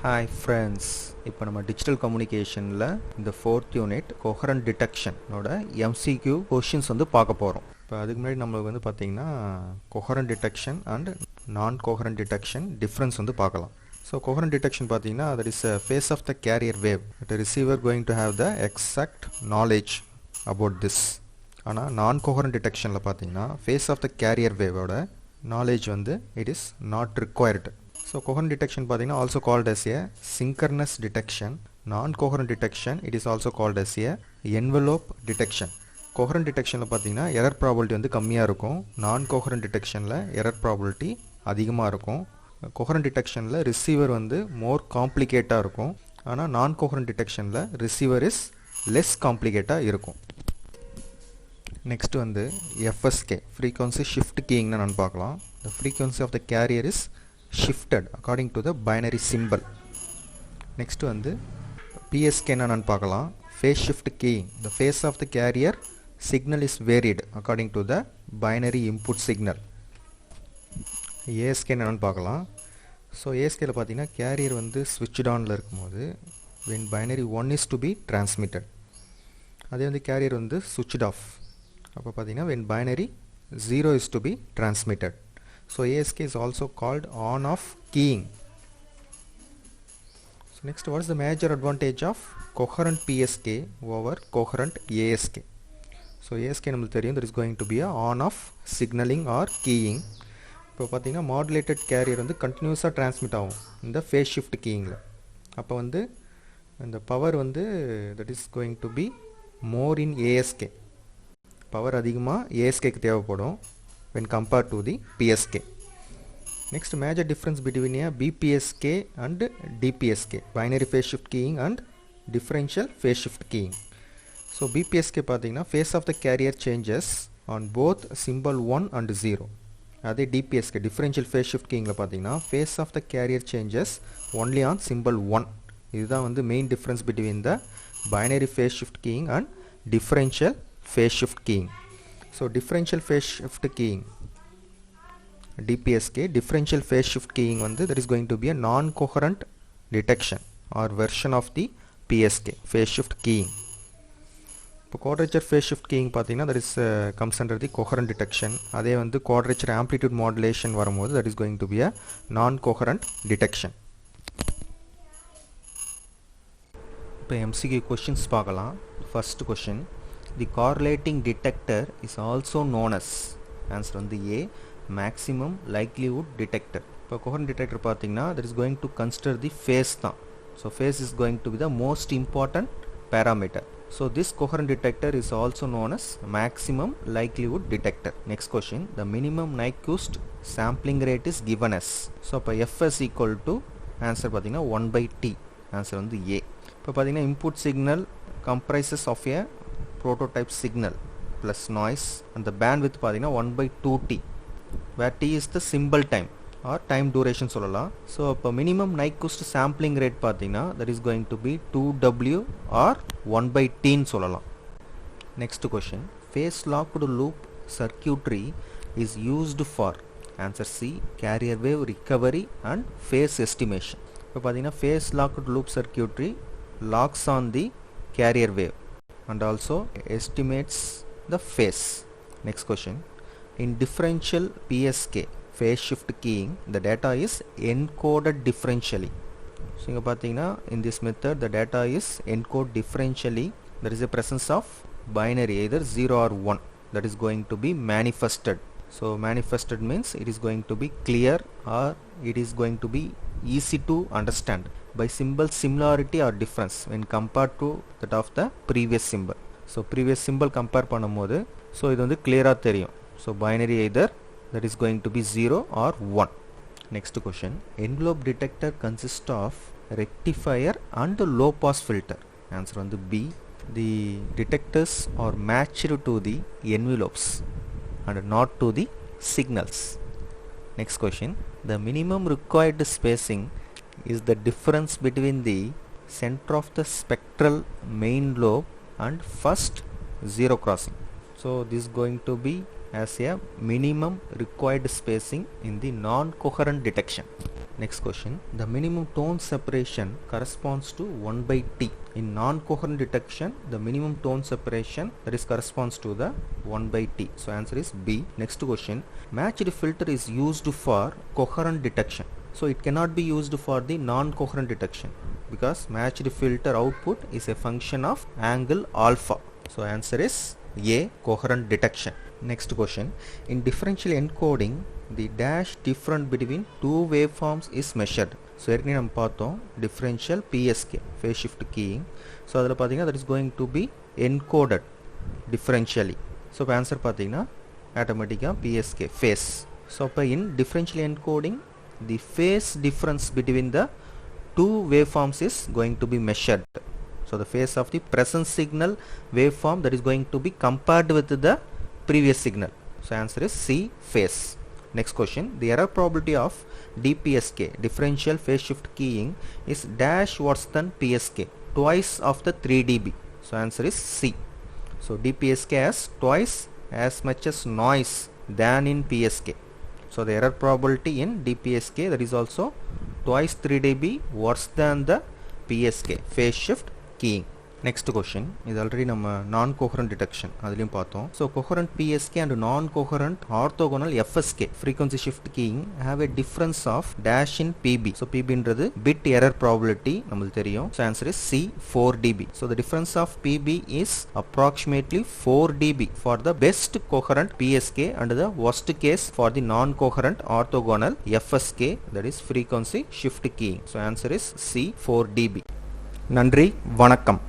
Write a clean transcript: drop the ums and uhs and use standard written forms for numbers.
Hi friends, இப்போ நம்ம digital கம்யூனிகேஷனில் இந்த 4th யூனிட் coherent detection ஓட MCQ questions வந்து பார்க்க போகிறோம். இப்போ அதுக்கு முன்னாடி நம்மளுக்கு வந்து பார்த்தீங்கன்னா coherent detection and non-coherent detection difference வந்து பார்க்கலாம். So coherent detection பார்த்தீங்கன்னா that is a phase of the carrier wave. The receiver going to have the exact knowledge about this. ஆனால் non-coherent detectionல பார்த்தீங்கன்னா phase of the carrier wave ஓட knowledge வந்து it is not required. So coherent detection பார்த்தீங்கன்னா also called as a synchronous detection. Non-coherent detection it is also called as a envelope detection. coherent detectionல பார்த்தீங்கன்னா error probability வந்து கம்மியாக இருக்கும். non-coherent detectionல error probability அதிகமாக இருக்கும். coherent detectionல receiver வந்து மோர் காம்ப்ளிகேட்டாக இருக்கும். ஆனால் non-coherent detectionல ரிசீவர் இஸ் லெஸ் காம்ப்ளிகேட்டாக இருக்கும். நெக்ஸ்ட் வந்து FSK frequency shift keying நான் பார்க்கலாம். The frequency of the carrier is shifted according to the binary symbol. Next வந்து PSK நான் பார்க்கலாம். Phase shift keying. The phase of the carrier signal is varied according to the binary input signal. ASK நான் பார்க்கலாம். So ASKல பார்த்தீங்கன்னா carrier வந்து switched onல இருக்கும்போது when binary 1 is to be transmitted. அதே வந்து கேரியர் வந்து switched off. அப்போ பார்த்தீங்கன்னா when binary 0 is to be transmitted. So ASK is also called on-off keying. So next, what is the major advantage of coherent PSK over coherent ASK? So ASK நம்மளுக்கு தெரியும் that is going to be a on-off signaling or keying. இப்போ பார்த்தீங்கன்னா modulated carrier வந்து continuously transmit ஆகும் இந்த phase shift keyingல. அப்போ வந்து இந்த பவர் வந்து that is going to be more in ASK. Power அதிகமாக ASKக்கு தேவைப்படும் when compared to the PSK. Next, major difference between a BPSK and DPSK, binary phase shift keying and differential phase shift keying. So BPSK பார்த்தீங்கன்னா phase of the carrier changes on both symbol 1 and 0. அதே DPSK differential phase shift keyingல பார்த்தீங்கன்னா phase of the carrier changes only on symbol 1. இதுதான் வந்து main difference between the binary phase shift keying and differential phase shift keying. So differential phase shift keying DPSK differential phase shift keying வந்து that is going to be a non-coherent detection or version of the PSK phase shift keying. இப்போ quadrature phase shift keying பார்த்தீங்கன்னா that is comes under the coherent detection. அதே வந்து quadrature amplitude modulation வரும்போது that is going to be a non-coherent detection. இப்போ MCQ questions பார்க்கலாம். First question, the correlating detector is also known as, answer வந்து A, maximum likelihood detector. இப்போ coherent detector பார்த்தீங்கன்னா that is going to consider the phase தான். So phase is going to be the most important parameter. So this coherent detector is also known as maximum likelihood detector. Next question, the minimum Nyquist sampling rate is given as. So இப்போ Fs equal to, answer பார்த்தீங்கன்னா 1/t, answer வந்து A. இப்போ பார்த்தீங்கன்னா input signal comprises of a prototype signal plus noise and the bandwidth பார்த்தீங்கன்னா 1/2t, where t is the symbol time or time duration சொல்லலாம். So இப்போ minimum Nyquist sampling rate பார்த்தீங்கன்னா that is going to be 2w or 1/t சொல்லலாம். Next question, phase locked loop circuitry is used for, answer C, carrier wave recovery and phase estimation. இப்போ பார்த்தீங்கன்னா phase locked loop circuitry locks on the carrier wave and also estimates the phase. Next question, in differential PSK phase shift keying the data is encoded differentially. So இங்க பார்த்தீங்கன்னா in this method the data is encoded differentially. There is a presence of binary either 0 or 1 that is going to be manifested. So manifested means it is going to be clear or it is going to be easy to understand by symbol similarity or difference when compared to that of the previous symbol. So previous symbol compare பண்ணும்போது so இது வந்து clear-ஆ தெரியும். So binary either that is going to be 0 or 1. Next question, envelope detector consists of rectifier and low pass filter, answer வந்து B. The detectors are matched to the envelopes and not to the signals. Next question, the minimum required spacing is the difference between the center of the spectral main lobe and first zero crossing. So this is going to be as a minimum required spacing in the non-coherent detection. Next question, the minimum tone separation corresponds to 1 by T. In non-coherent detection, the minimum tone separation that is corresponds to the 1 by T. So answer is B. Next question, matched filter is used for coherent detection. So it cannot be used for the non-coherent detection because matched filter output is a function of angle alpha. So answer is A, coherent detection. Next question, in differential encoding, the dash difference between two waveforms is measured. So ஏற்கனவே நம்ம பார்த்தோம் differential PSK phase shift keying. So அதில் பார்த்தீங்கன்னா that is going to be encoded differentially. So இப்போ answer பார்த்தீங்கன்னா automatically PSK phase. So இப்போ in differential encoding, the phase difference between the two waveforms is going to be measured. So the phase of the present signal waveform that is going to be compared with the previous signal. So answer is C, phase. Next question, the error probability of DPSK differential phase shift keying is dash worse than PSK, twice of the 3 dB. So answer is C. So DPSK has twice as much as noise than in PSK. So the error probability in DPSK that is also twice 3 dB worse than the PSK phase shift keying. Next question, இது already நம்ம non-coherent detection அதிலையும் பார்த்தோம். So coherent PSK and non-coherent orthogonal FSK frequency shift keying have a difference of dash in PB. So PB ன்றது bit error probability நமக்கு தெரியும். So answer is C, 4 dB. So the difference of PB is approximately 4 dB for the best coherent PSK and the worst case for the non-coherent orthogonal FSK, that is frequency shift keying. So answer is C, 4 dB. நன்றி, வணக்கம்.